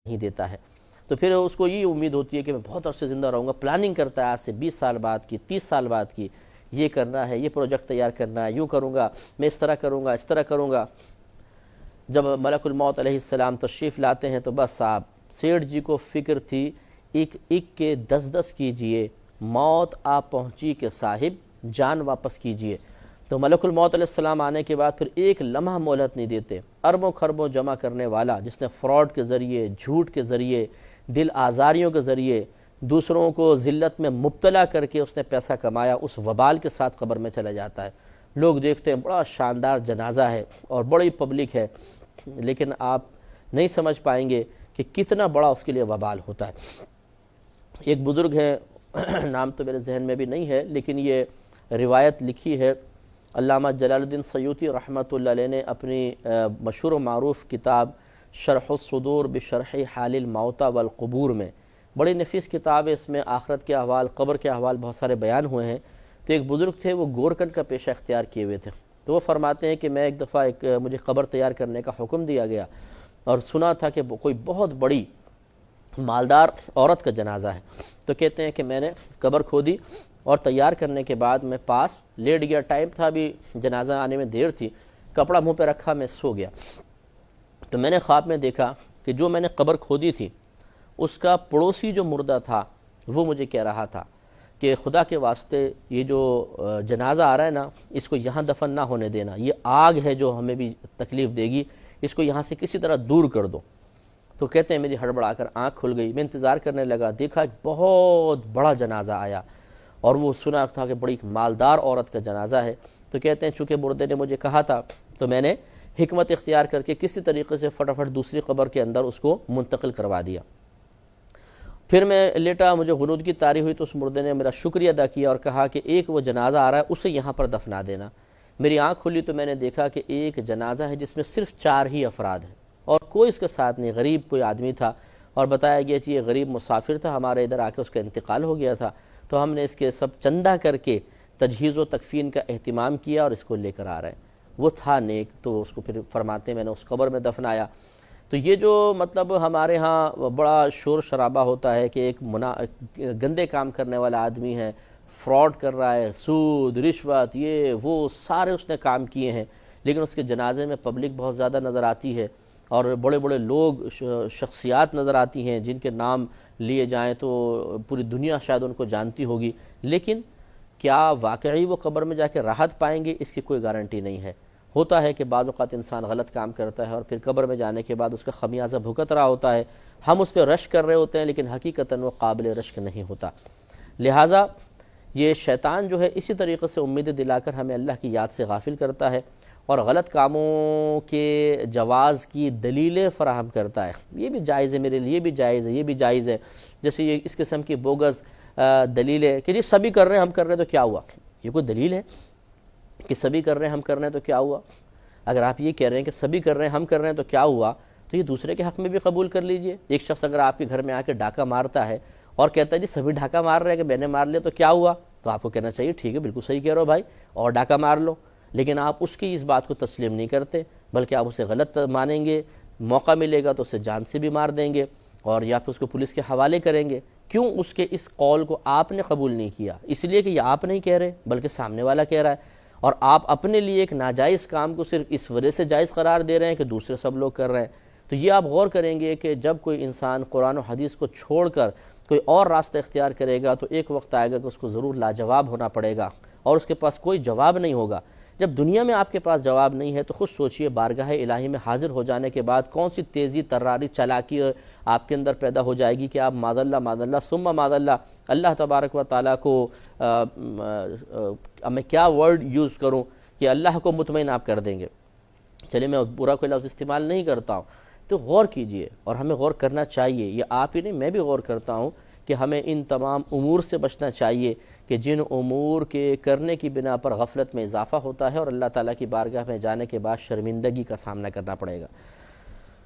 نہیں دیتا ہے، تو پھر اس کو یہ امید ہوتی ہے کہ میں بہت عرصے زندہ رہوں گا، پلاننگ کرتا ہے آج سے 20 سال بعد کی، 30 سال بعد کی، یہ کرنا ہے، یہ پروجیکٹ تیار کرنا ہے، یوں کروں گا، میں اس طرح کروں گا، اس طرح کروں گا۔ جب ملک الموت علیہ السلام تشریف لاتے ہیں تو بس صاحب سیٹھ جی کو فکر تھی ایک ایک کے 10 کیجئے، موت آ پہنچی کہ صاحب جان واپس کیجئے۔ تو ملک الموت علیہ السلام آنے کے بعد پھر ایک لمحہ مہلت نہیں دیتے، اربوں خربوں جمع کرنے والا جس نے فراڈ کے ذریعے، جھوٹ کے ذریعے، دل آزاریوں کے ذریعے دوسروں کو ذلت میں مبتلا کر کے اس نے پیسہ کمایا، اس وبال کے ساتھ قبر میں چلا جاتا ہے۔ لوگ دیکھتے ہیں بڑا شاندار جنازہ ہے اور بڑی پبلک ہے، لیکن آپ نہیں سمجھ پائیں گے کہ کتنا بڑا اس کے لیے وبال ہوتا ہے۔ ایک بزرگ ہے، نام تو میرے ذہن میں بھی نہیں ہے، لیکن یہ روایت لکھی ہے علامہ جلال الدین سیوطی رحمۃ اللہ علیہ نے اپنی مشہور و معروف کتاب شرح الصدور بشرح حال الموتى والقبور میں، بڑی نفیس کتاب ہے، اس میں آخرت کے احوال، قبر کے احوال بہت سارے بیان ہوئے ہیں۔ تو ایک بزرگ تھے، وہ گورکن کا پیشہ اختیار کیے ہوئے تھے، تو وہ فرماتے ہیں کہ میں ایک دفعہ مجھے قبر تیار کرنے کا حکم دیا گیا اور سنا تھا کہ کوئی بہت بڑی مالدار عورت کا جنازہ ہے، تو کہتے ہیں کہ میں نے قبر کھودی اور تیار کرنے کے بعد میں پاس لیٹ گیا، ٹائم تھا، بھی جنازہ آنے میں دیر تھی، کپڑا منہ پہ رکھا، میں سو گیا۔ تو میں نے خواب میں دیکھا کہ جو میں نے قبر کھودی تھی اس کا پڑوسی جو مردہ تھا وہ مجھے کہہ رہا تھا کہ خدا کے واسطے یہ جو جنازہ آ رہا ہے نا، اس کو یہاں دفن نہ ہونے دینا، یہ آگ ہے جو ہمیں بھی تکلیف دے گی، اس کو یہاں سے کسی طرح دور کر دو۔ تو کہتے ہیں میری ہڑبڑا کر آنکھ کھل گئی، میں انتظار کرنے لگا، دیکھا ایک بہت بڑا جنازہ آیا اور وہ سنا تھا کہ بڑی مالدار عورت کا جنازہ ہے۔ تو کہتے ہیں چونکہ مردے نے مجھے کہا تھا تو میں نے حکمت اختیار کر کے کسی طریقے سے فٹافٹ دوسری قبر کے اندر اس کو منتقل کروا دیا۔ پھر میں لیٹا، مجھے غنودگی طاری ہوئی تو اس مردے نے میرا شکریہ ادا کیا اور کہا کہ ایک وہ جنازہ آ رہا ہے، اسے یہاں پر دفنا دینا۔ میری آنکھ کھلی تو میں نے دیکھا کہ ایک جنازہ ہے جس میں صرف 4 ہی افراد ہیں اور کوئی اس کے ساتھ نہیں، غریب کوئی آدمی تھا، اور بتایا گیا کہ یہ غریب مسافر تھا، ہمارے ادھر آ کے اس کا انتقال ہو گیا تھا، تو ہم نے اس کے سب چندہ کر کے تجہیز و تکفین کا اہتمام کیا اور اس کو لے کر آ رہے ہیں۔ وہ تھا نیک، تو اس کو پھر فرماتے ہیں میں نے اس قبر میں دفنایا۔ تو یہ جو مطلب ہمارے ہاں بڑا شور شرابہ ہوتا ہے کہ ایک گندے کام کرنے والا آدمی ہے، فراڈ کر رہا ہے، سود، رشوت، یہ وہ سارے اس نے کام کیے ہیں، لیکن اس کے جنازے میں پبلک بہت زیادہ نظر آتی ہے اور بڑے بڑے لوگ، شخصیات نظر آتی ہیں جن کے نام لیے جائیں تو پوری دنیا شاید ان کو جانتی ہوگی، لیکن کیا واقعی وہ قبر میں جا کے راحت پائیں گے، اس کی کوئی گارنٹی نہیں ہے۔ ہوتا ہے کہ بعض اوقات انسان غلط کام کرتا ہے اور پھر قبر میں جانے کے بعد اس کا خمیازہ بھگت رہا ہوتا ہے، ہم اس پہ رشک کر رہے ہوتے ہیں لیکن حقیقتاً وہ قابل رشک نہیں ہوتا۔ لہٰذا یہ شیطان جو ہے اسی طریقے سے امیدیں دلا کر ہمیں اللہ کی یاد سے غافل کرتا ہے اور غلط کاموں کے جواز کی دلیلیں فراہم کرتا ہے، یہ بھی جائز ہے میرے لیے، یہ بھی جائز ہے، یہ بھی جائز ہے، جیسے یہ اس قسم کی بوگز دلیلیں کہ جی سبھی کر رہے ہیں ہم کر رہے ہیں تو کیا ہوا؟ یہ کوئی دلیل ہے کہ سبھی کر رہے ہیں ہم کر رہے ہیں تو کیا ہوا؟ اگر آپ یہ کہہ رہے ہیں کہ سبھی کر رہے ہیں ہم کر رہے ہیں تو کیا ہوا، تو یہ دوسرے کے حق میں بھی قبول کر لیجئے۔ ایک شخص اگر آپ کے گھر میں آ کے ڈاکہ مارتا ہے اور کہتا ہے جی سبھی ڈاکہ مار رہے ہیں کہ میں نے مار لیا تو کیا ہوا، تو آپ کو کہنا چاہیے ٹھیک ہے، بالکل صحیح کہہ رہے ہو بھائی، اور ڈاکہ مار لو، لیکن آپ اس کی اس بات کو تسلیم نہیں کرتے بلکہ آپ اسے غلط مانیں گے، موقع ملے گا تو اسے جان سے بھی مار دیں گے اور یا پھر اس کو پولیس کے حوالے کریں گے۔ کیوں؟ اس کے اس قول کو آپ نے قبول نہیں کیا، اس لیے کہ یہ آپ نہیں کہہ رہے بلکہ سامنے والا کہہ رہا ہے، اور آپ اپنے لیے ایک ناجائز کام کو صرف اس وجہ سے جائز قرار دے رہے ہیں کہ دوسرے سب لوگ کر رہے ہیں۔ تو یہ آپ غور کریں گے کہ جب کوئی انسان قرآن و حدیث کو چھوڑ کر کوئی اور راستہ اختیار کرے گا تو ایک وقت آئے گا کہ اس کو ضرور لاجواب ہونا پڑے گا اور اس کے پاس کوئی جواب نہیں ہوگا۔ جب دنیا میں آپ کے پاس جواب نہیں ہے تو خود سوچئے بارگاہ الہی میں حاضر ہو جانے کے بعد کون سی تیزی، تراری، چالاکی آپ کے اندر پیدا ہو جائے گی کہ آپ معاذ اللہ ثم معاذ اللہ تبارک و تعالیٰ کو میں کیا ورڈ یوز کروں کہ اللہ کو مطمئن آپ کر دیں گے۔ چلے میں برا کوئی لفظ استعمال نہیں کرتا ہوں، تو غور کیجئے اور ہمیں غور کرنا چاہیے، یہ آپ ہی نہیں میں بھی غور کرتا ہوں کہ ہمیں ان تمام امور سے بچنا چاہیے کہ جن امور کے کرنے کی بنا پر غفلت میں اضافہ ہوتا ہے اور اللہ تعالیٰ کی بارگاہ میں جانے کے بعد شرمندگی کا سامنا کرنا پڑے گا۔